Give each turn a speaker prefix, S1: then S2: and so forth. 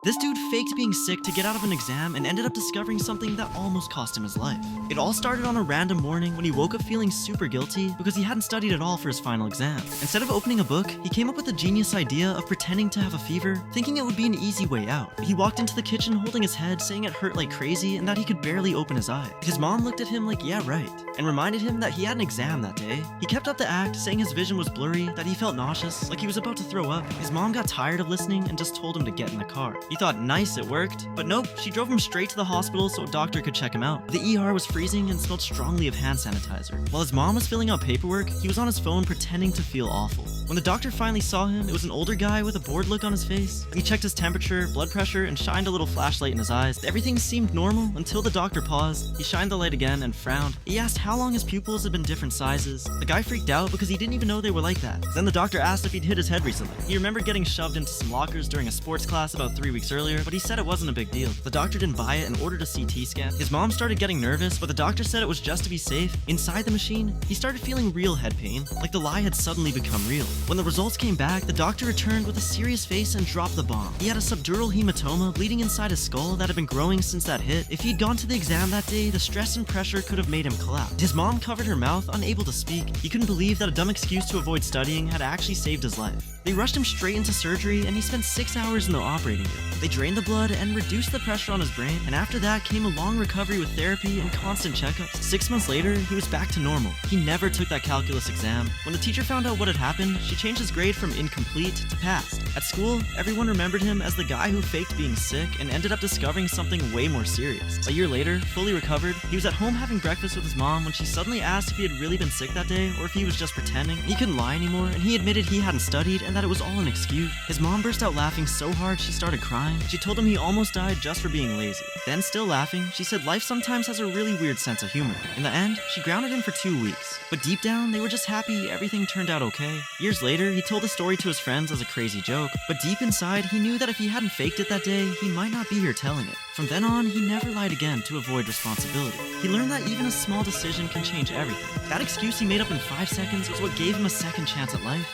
S1: This dude faked being sick to get out of an exam and ended up discovering something that almost cost him his life. It all started on a random morning when he woke up feeling super guilty because he hadn't studied at all for his final exam. Instead of opening a book, he came up with the genius idea of pretending to have a fever, thinking it would be an easy way out. He walked into the kitchen holding his head, saying it hurt like crazy and that he could barely open his eyes. His mom looked at him like, yeah, right, and reminded him that he had an exam that day. He kept up the act, saying his vision was blurry, that he felt nauseous, like he was about to throw up. His mom got tired of listening and just told him to get in the car. He thought, nice, it worked. But nope, she drove him straight to the hospital so a doctor could check him out. The ER was freezing and smelled strongly of hand sanitizer. While his mom was filling out paperwork, he was on his phone pretending to feel awful. When the doctor finally saw him, it was an older guy with a bored look on his face. He checked his temperature, blood pressure, and shined a little flashlight in his eyes. Everything seemed normal until the doctor paused. He shined the light again and frowned. He asked how long his pupils had been different sizes. The guy freaked out because he didn't even know they were like that. Then the doctor asked if he'd hit his head recently. He remembered getting shoved into some lockers during a sports class about 3 weeks earlier, but he said it wasn't a big deal. The doctor didn't buy it and ordered a CT scan. His mom started getting nervous, but the doctor said it was just to be safe. Inside the machine, he started feeling real head pain, like the lie had suddenly become real. When the results came back, the doctor returned with a serious face and dropped the bomb. He had a subdural hematoma bleeding inside his skull that had been growing since that hit. If he'd gone to the exam that day, the stress and pressure could have made him collapse. His mom covered her mouth, unable to speak. He couldn't believe that a dumb excuse to avoid studying had actually saved his life. They rushed him straight into surgery and he spent 6 hours in the operating room. They drained the blood and reduced the pressure on his brain, and after that came a long recovery with therapy and constant checkups. 6 months later, he was back to normal. He never took that calculus exam. When the teacher found out what had happened, she changed his grade from incomplete to passed. At school, everyone remembered him as the guy who faked being sick and ended up discovering something way more serious. A year later, fully recovered, he was at home having breakfast with his mom when she suddenly asked if he had really been sick that day or if he was just pretending. He couldn't lie anymore, and he admitted he hadn't studied and that it was all an excuse. His mom burst out laughing so hard she started crying. She told him he almost died just for being lazy. Then, still laughing, she said life sometimes has a really weird sense of humor. In the end, she grounded him for 2 weeks. But deep down, they were just happy everything turned out okay. Years later, he told the story to his friends as a crazy joke, but deep inside, he knew that if he hadn't faked it that day, he might not be here telling it. From then on, he never lied again to avoid responsibility. He learned that even a small decision can change everything. That excuse he made up in 5 seconds was what gave him a second chance at life.